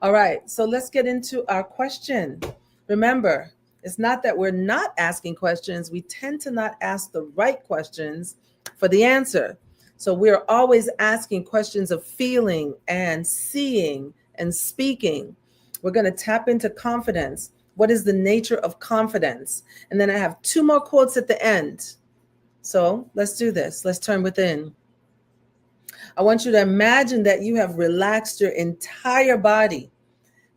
All right, so let's get into our question. Remember, it's not that we're not asking questions, we tend to not ask the right questions for the answer. So we're always asking questions of feeling and seeing and speaking. We're going to tap into confidence. What is the nature of confidence? And then I have two more quotes at the end. So let's do this. Let's turn within. I want you to imagine that you have relaxed your entire body,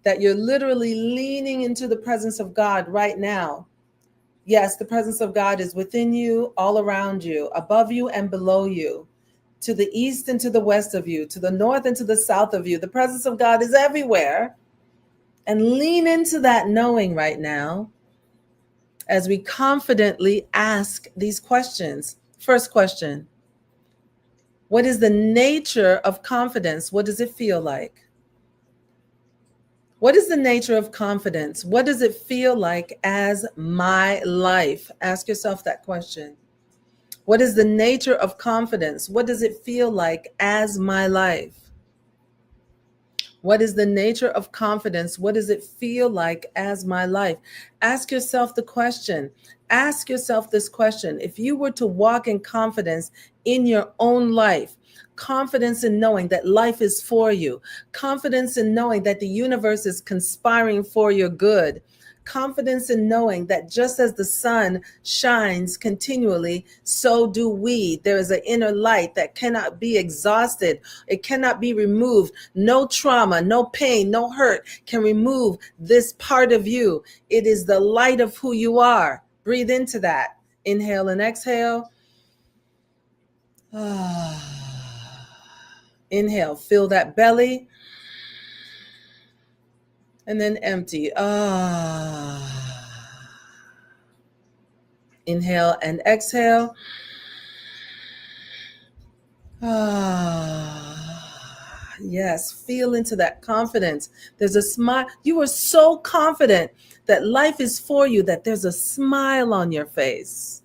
that you're literally leaning into the presence of God right now. Yes, the presence of God is within you, all around you, above you and below you, to the east and to the west of you, to the north and to the south of you. The presence of God is everywhere. And lean into that knowing right now as we confidently ask these questions. First question: what is the nature of confidence? What does it feel like? What is the nature of confidence? What does it feel like as my life? Ask yourself that question. What is the nature of confidence? What does it feel like as my life? What is the nature of confidence? What does it feel like as my life? Ask yourself the question. Ask yourself this question. If you were to walk in confidence in your own life, confidence in knowing that life is for you, confidence in knowing that the universe is conspiring for your good, confidence in knowing that just as the sun shines continually, so do we. There is an inner light that cannot be exhausted. It cannot be removed. No trauma, no pain, no hurt can remove this part of you. It is the light of who you are. Breathe into that. Inhale and exhale. Inhale, fill that belly. And then empty. Inhale and exhale. Yes, feel into that confidence. There's a smile. You are so confident that life is for you, that there's a smile on your face.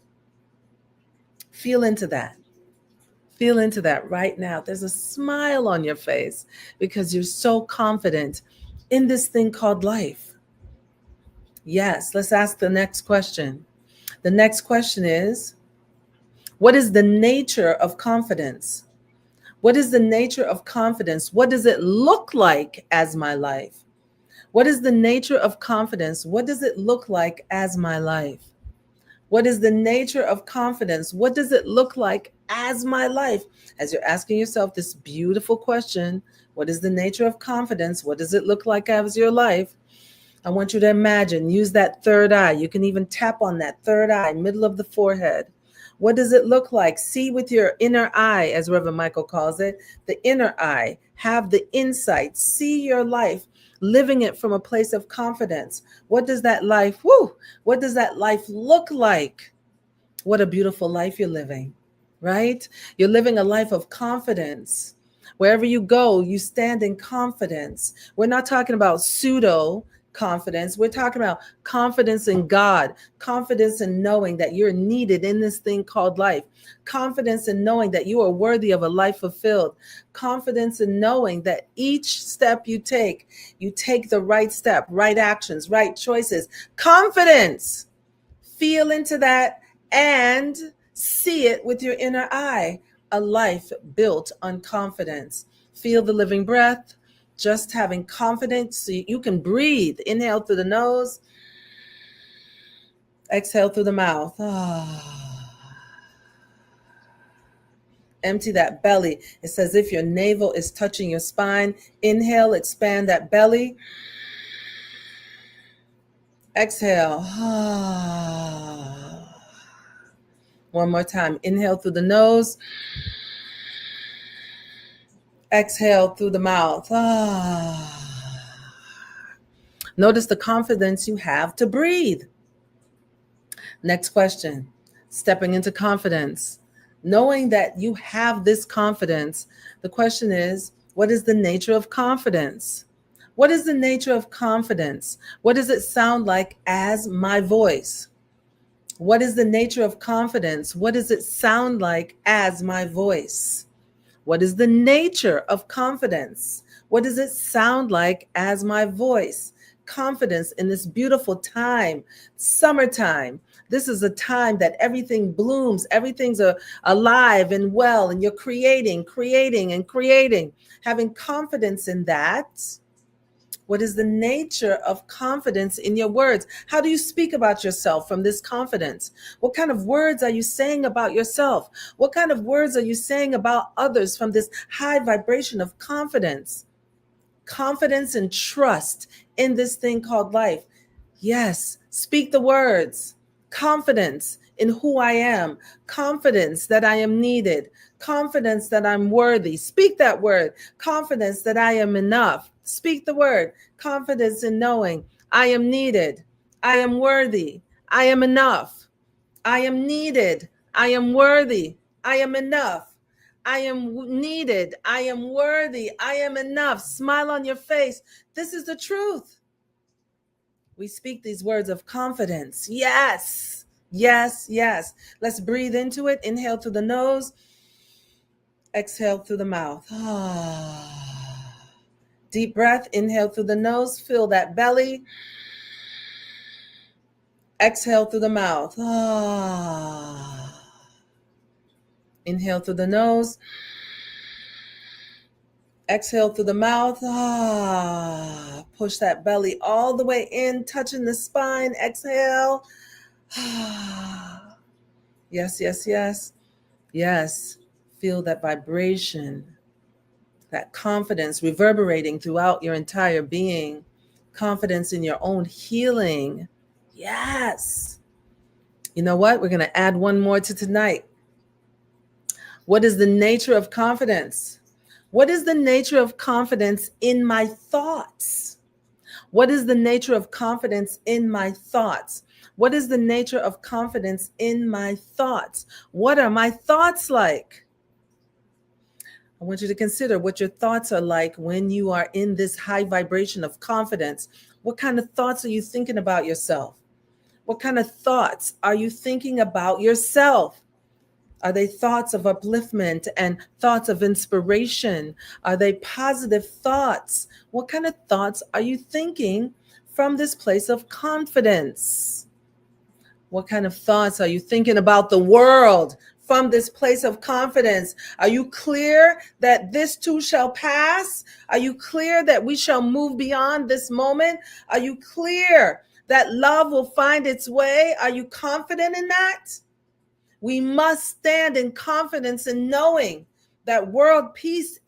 Feel into that. Feel into that right now. There's a smile on your face because you're so confident in this thing called life. Yes, let's ask the next question. The next question is, what is the nature of confidence? What is the nature of confidence? What does it look like as my life? What is the nature of confidence? What does it look like as my life? What is the nature of confidence? What does it look like as my life? As you're asking yourself this beautiful question, what is the nature of confidence? What does it look like as your life? I want you to imagine, use that third eye. You can even tap on that third eye, middle of the forehead. What does it look like? See with your inner eye, as Reverend Michael calls it, the inner eye. Have the insight. See your life, living it from a place of confidence. What does that life, what does that life look like? What a beautiful life you're living, right? You're living a life of confidence. Wherever you go, you stand in confidence. We're not talking about pseudo confidence. We're talking about confidence in God, confidence in knowing that you're needed in this thing called life, confidence in knowing that you are worthy of a life fulfilled, confidence in knowing that each step you take the right step, right actions, right choices, confidence. Feel into that and see it with your inner eye, a life built on confidence. Feel the living breath. Just having confidence so you can breathe. Inhale through the nose, exhale through the mouth. Empty that belly. It's as if your navel is touching your spine. Inhale, expand that belly. Exhale. One more time. Inhale through the nose. Exhale through the mouth. Notice the confidence you have to breathe. Next question. Stepping into confidence. Knowing that you have this confidence, the question is, what is the nature of confidence? What is the nature of confidence? What does it sound like as my voice? What is the nature of confidence? What does it sound like as my voice? What is the nature of confidence? What does it sound like as my voice? Confidence in this beautiful time, summertime. This is a time that everything blooms, everything's alive and well, and you're creating, creating, and creating. Having confidence in that. What is the nature of confidence in your words? How do you speak about yourself from this confidence? What kind of words are you saying about yourself? What kind of words are you saying about others from this high vibration of confidence? Confidence and trust in this thing called life. Yes, speak the words. Confidence in who I am. Confidence that I am needed. Confidence that I'm worthy. Speak that word. Confidence that I am enough. Speak the word. Confidence in knowing I am needed. I am worthy. I am enough. I am needed. I am worthy. I am enough. I am needed. I am worthy. I am enough. Smile on your face. This is the truth. We speak these words of confidence. Yes, yes, yes. Let's breathe into it. Inhale through the nose, exhale through the mouth. Deep breath. Inhale through the nose. Fill that belly. Exhale through the mouth. Inhale through the nose. Exhale through the mouth. Push that belly all the way in, touching the spine. Exhale. Yes, yes, yes. Yes. Feel that vibration, that confidence reverberating throughout your entire being. Confidence in your own healing. Yes. You know what? We're going to add one more to tonight. What is the nature of confidence? What is the nature of confidence in my thoughts? What is the nature of confidence in my thoughts? What is the nature of confidence in my thoughts? What are my thoughts like? I want you to consider what your thoughts are like when you are in this high vibration of confidence. What kind of thoughts are you thinking about yourself? What kind of thoughts are you thinking about yourself? Are they thoughts of upliftment and thoughts of inspiration? Are they positive thoughts? What kind of thoughts are you thinking from this place of confidence? What kind of thoughts are you thinking about the world from this place of confidence? Are you clear that this too shall pass? Are you clear that we shall move beyond this moment? Are you clear that love will find its way? Are you confident in that? We must stand in confidence in knowing that world peace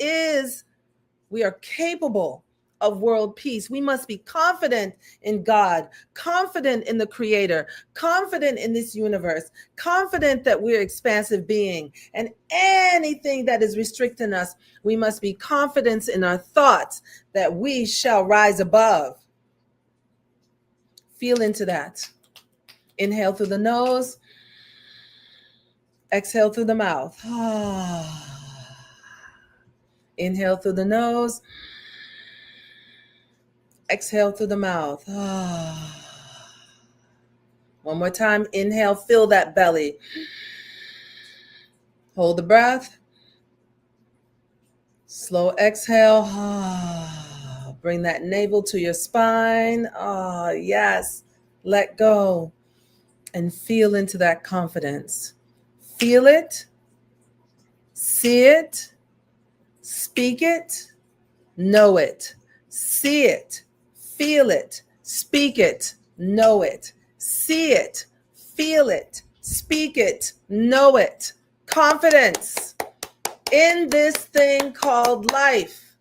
we are capable of world peace. We must be confident in God, confident in the Creator, confident in this universe, confident that we're expansive being. And anything that is restricting us, we must be confident in our thoughts that we shall rise above. Feel into that. Inhale through the nose. Exhale through the mouth. Inhale through the nose. Exhale through the mouth. One more time. Inhale, fill that belly. Hold the breath. Slow exhale. Bring that navel to your spine. Yes. Let go and feel into that confidence. Feel it. See it. Speak it. Know it. See it. Feel it. Speak it. Know it. See it. Feel it. Speak it. Know it. Confidence in this thing called life.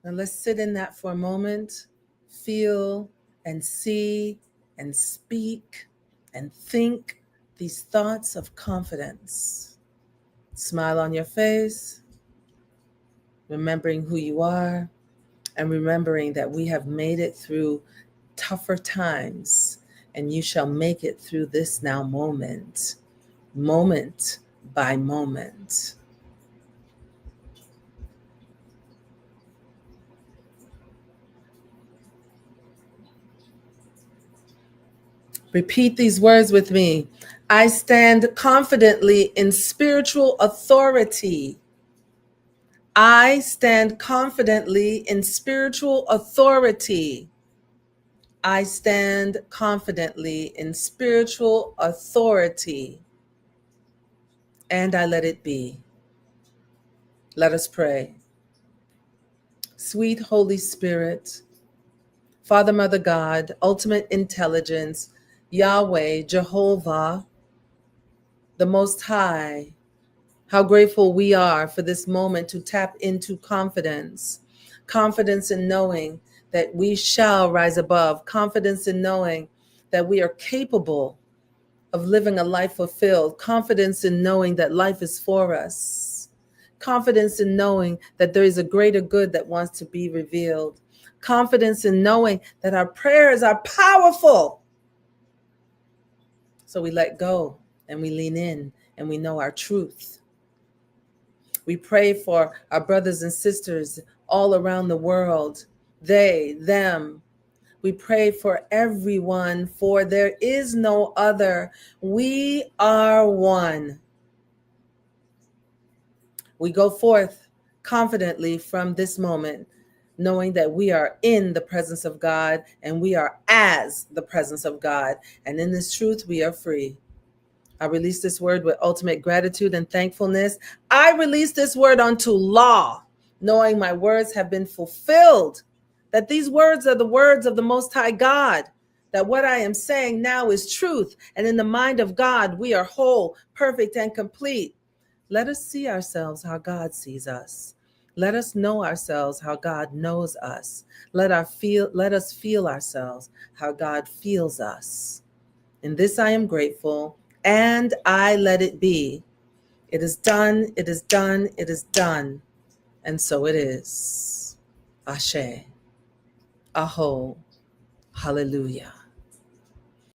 Now let's sit in that for a moment. Feel and see and speak and think these thoughts of confidence. Smile on your face, remembering who you are, and remembering that we have made it through tougher times, and you shall make it through this now moment by moment. Repeat these words with me. I stand confidently in spiritual authority. I stand confidently in spiritual authority. I stand confidently in spiritual authority, and I let it be. Let us pray. Sweet Holy Spirit, Father, Mother, God, ultimate intelligence, Yahweh, Jehovah, the Most High, how grateful we are for this moment to tap into confidence. Confidence in knowing that we shall rise above. Confidence in knowing that we are capable of living a life fulfilled. Confidence in knowing that life is for us. Confidence in knowing that there is a greater good that wants to be revealed. Confidence in knowing that our prayers are powerful. So we let go and we lean in and we know our truth. We pray for our brothers and sisters all around the world, they, them. We pray for everyone, for there is no other. We are one. We go forth confidently from this moment, knowing that we are in the presence of God and we are as the presence of God. And in this truth, we are free. I release this word with ultimate gratitude and thankfulness. I release this word unto law, knowing my words have been fulfilled, that these words are the words of the Most High God, that what I am saying now is truth. And in the mind of God, we are whole, perfect, and complete. Let us see ourselves how God sees us. Let us know ourselves how God knows us. Let us feel ourselves how God feels us. In this I am grateful, and I let it be. It is done, it is done, it is done. And so it is. Ashe. Aho. Hallelujah.